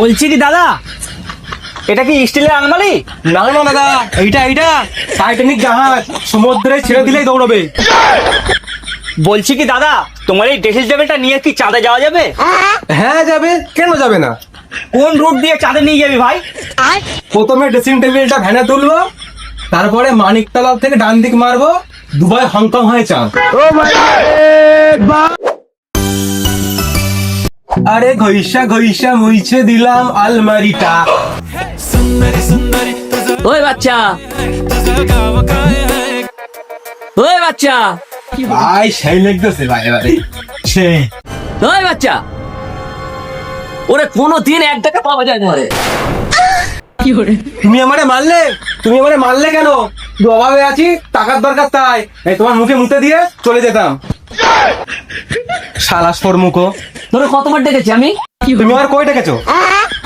বলছি কি দাদা, এটা কি স্টিলের আলমারি? না না দাদা, এইটা টাইটানিক জাহাজ, সমুদ্রে ছেড়ে দিলেই দৌড়বে। বলছি কি দাদা, তোমার এই ড্রেসিং টেবিলটা নিয়ে কি চাঁদে যাওয়া যাবে? হ্যাঁ যাবে, কেন যাবে না। কোন রুট দিয়ে চাঁদে নিয়ে যাবি ভাই? প্রথমে ড্রেসিং টেবিলটা ভ্যানে তুলবো, তারপরে মানিকতলা থেকে ডান দিক মারবো, দুবাই হংকং হয়ে চাঁদ। আরে ঘইসা ঘইসা মুইছে দিলাম আলমারিটা। ওই বাচ্চা, ওই বাচ্চা, ভাই সেই লাগতেছে ভাই, এবারে সেই ওই বাচ্চা, ওরে কোনোদিন 1 টাকা পাওয়া যায় না রে। তুমি আমারে মারলে কেন? অভাবে আছি, টাকার দরকার, তাই এই তোমার মুখে মুতে দিয়ে চলে যেতাম। শালাস পর মুখো, তোরে কতবার ডেকেছি আমি? তুমি আমার কই ডেকেছো?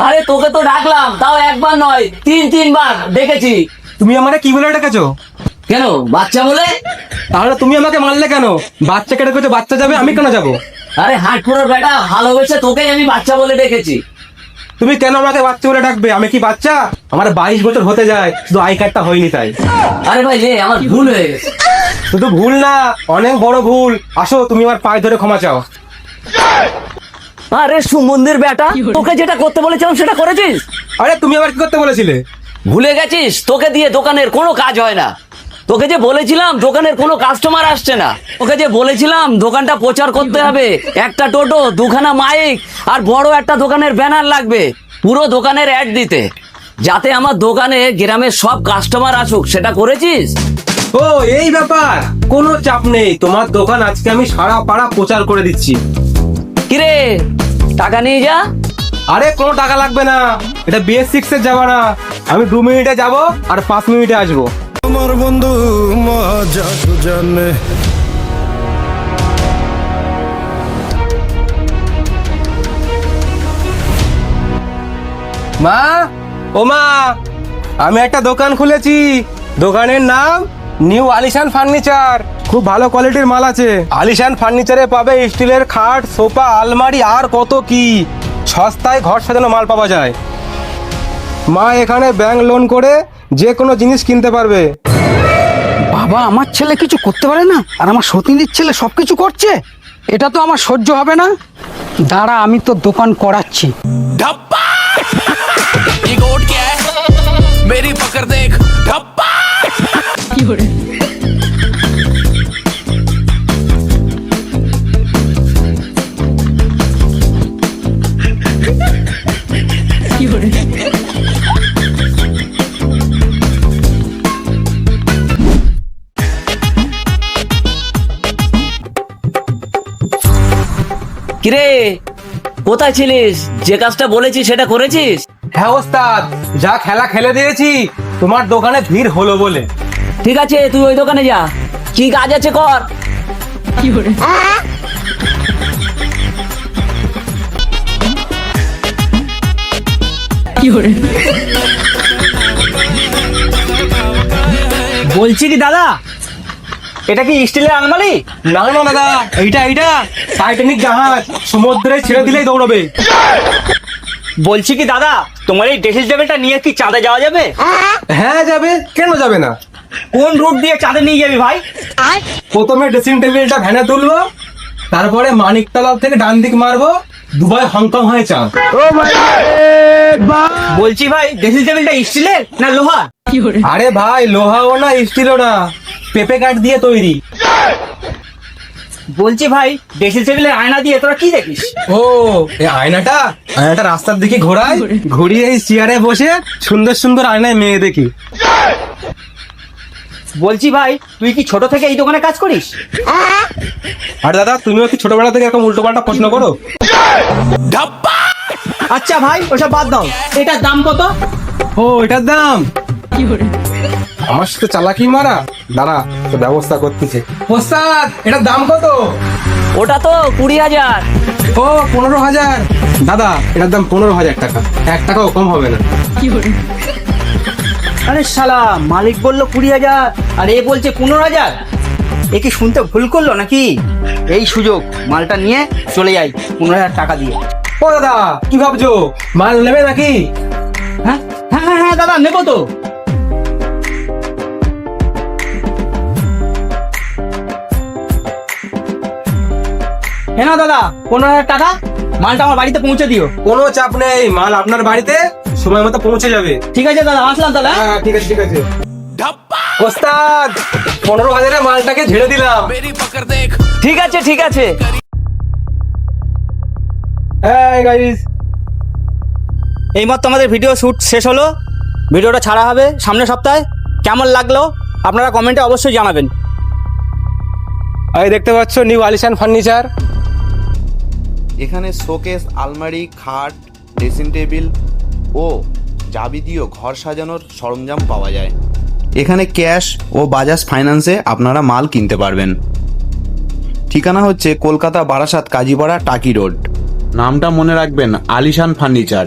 আরে তোকে তো ডাকলাম, তাও একবার নয় 3-3 বার ডেকেছি। তুমি আমারে কি বলে ডেকেছো? কেন বাচ্চা বলে? তাহলে তুমি আমাকে মারলে কেন? বাচ্চাকে ডেকেছো, বাচ্চা যাবে, আমি কেন যাবো? আরে হাটপুরের বেটা, ভালোবেসে তোকেই আমি বাচ্চা বলে ডেকেছি। তুমি কেন আমাকে বাচ্চা বলে ডাকবে? আমি কি বাচ্চা? আমার 22 বছর হতে যায়, শুধু আই কার্ডটা হয়নি তাই। আরে ভাই রে, আমার ভুল হয়ে গেছে। শুধু ভুল না, অনেক বড় ভুল। আসো, তুমি আমার পায়ে ধরে ক্ষমা চাও। আরে সুমন্দির বেটা, তোকে যেটা করতে বলেছিলাম সেটা করেছিস? আরে তুমি আবার কি করতে বলেছিলে? ভুলে গেছিস? তোকে দিয়ে দোকানের কোনো কাজ হয় না। তোকে যে বলেছিলাম দোকানের কোনো কাস্টমার আসছে না। তোকে যে বলেছিলাম দোকানটা প্রচার করতে হবে, একটা টোটো, 2খানা মাইক আর বড় একটা দোকানের ব্যানার লাগবে, পুরো দোকানের অ্যাড দিতে, যাতে আমার দোকানে গ্রামের সব কাস্টমার আসুক। সেটা করেছিস? ও এই ব্যাপার, কোনো চাপ নেই। তোমার দোকান আজকে আমি সারা পাড়া প্রচার করে দিচ্ছি। কিরে, টাকা নিয়ে যা। আরে কোনো টাকা লাগবে না, এটা BS6 এর যাবা না। আমি 2 মিনিটে যাব আর 5 মিনিটে আসবো। আমার বন্ধু মজা জানে। মা, ও মা, আমি একটা দোকান খুলেছি। দোকানের নাম নিউ আলিশান ফার্নিচার। খুব ভালো কোয়ালিটির মাল আছে। আলিশান ফার্নিচারে পাবে স্টিলের খাট, সোফা, আলমারি আর কত কি। সস্তায় ঘর সাজানো মাল পাওয়া যায়। মা এখানে ব্যাংক লোন করে যে কোনো জিনিস কিনতে পারবে। বাবা, আমার ছেলে কিছু করতে পারে না, আর আমার সতীনীর ছেলে সবকিছু করছে। এটা তো আমার সহ্য হবে না। দাঁড়া, আমি তো দোকান করাচ্ছি। ये गोट क्या है? मेरी पकड़ देख धप्पा। কিরে, কোথায় ছিলিস? যে কাজটা বলেছি সেটা করেছিস? হ্যাঁ ওস্তাদ, যা খেলা খেলে দিয়েছি তোমার দোকানে ভিড় হলো বলে। ঠিক আছে, তুই ওই দোকানে যা, কি কাজ আছে কর। বলছি কি দাদা, এটা কি স্টিলের আলমারি? না না দাদা, এইটা টাইটানিক জাহাজ, সমুদ্রে ছেড়ে দিলেই দৌড়বে। বলছি কি দাদা, তোমার এই ড্রেসিং টেবিলটা নিয়ে কি চাঁদে যাওয়া যাবে? হ্যাঁ যাবে, কেন যাবে না। কোন রুট দিয়ে চাঁদে নিয়ে যাবি ভাই? প্রথমে ড্রেসিং টেবিলটা ভ্যানে তুলবো, তারপরে মানিকতলা থেকে ডান দিক মারবো, দুবাই হংকং হয়ে চাঁদ। বলছি ভাই, ড্রেসিং টেবিলটা স্টিলের না লোহা? আরে ভাই, লোহাও না স্টিলও না, পেঁপে কাঠ দিয়ে তৈরি। বলছি ভাই, ড্রেসিং টেবিলের আয়না দিয়ে তোরা কি দেখিস? ও এই আয়নাটা রাস্তার দিকে ঘোরাই, ঘুরিয়ে এই চেয়ারে বসে সুন্দর সুন্দর আয়নায় মেয়ে দেখি। বলছি ভাই, তুই কি ছোট থেকে এই দোকানে কাজ করিস? আর দাদা, তুমিও কি ছোটবেলা থেকে এরকম উল্টো পাল্টা প্রশ্ন করো? আচ্ছা ভাই, ওসব বাদ দাও, এটার দাম কত? ও এটার দাম, আমার সাথে চালাকি মারা, দাঁড়া তো ব্যবস্থা করতেছে। ওস্তাদ, এটার দাম কত? ওটা তো 20,000। ও 15,000। দাদা, এটার দাম 15,000 টাকা, 1 টাকাও কম হবে না। আরে শালা, মালিক বললো 20,000 আর এ বলছে 15,000। এ কি শুনতে ভুল করলো নাকি? এই সুযোগ, মালটা নিয়ে চলে যাই 15,000 টাকা দিয়ে। ও দাদা কি ভাবছো, মাল নেবে নাকি? হ্যাঁ হ্যাঁ হ্যাঁ হ্যাঁ দাদা নেবো তো। হ্যাঁ না দাদা 15,000 টাকা, মালটা আমার বাড়িতে পৌঁছে দিও। কোনো চাপ নেই, মাল আপনার বাড়িতে সময় মতো পৌঁছে যাবে। ঠিক আছে দাদা, আসলাম তাহলে। হ্যাঁ ঠিক আছে ঠিক আছে। धप्पा ওস্তাদ 15,000-এ মালটাকে ঝেড়ে দিলাম। मेरी पकड़ देख ঠিক আছে ঠিক আছে। হ্যাঁ গাইস, এইমাত্র আমাদের ভিডিও শ্যুট শেষ হলো, ভিডিওটা ছাড়া হবে সামনের সপ্তাহে। কেমন লাগলো আপনারা কমেন্টে অবশ্যই জানাবেন। এই দেখতে পাচ্ছ নিউ আলিশান ফার্নিচার। এখানে শোকেস, আলমারি, খাট, ড্রেসিং টেবিল ও যাবতীয় ঘর সাজানোর সরঞ্জাম পাওয়া যায়। এখানে ক্যাশ ও বাজাজ ফাইন্যান্সে আপনারা মাল কিনতে পারবেন। ঠিকানা হচ্ছে কলকাতা বারাসাত কাজীপাড়া টাকি রোড। নামটা মনে রাখবেন, আলিশান ফার্নিচার।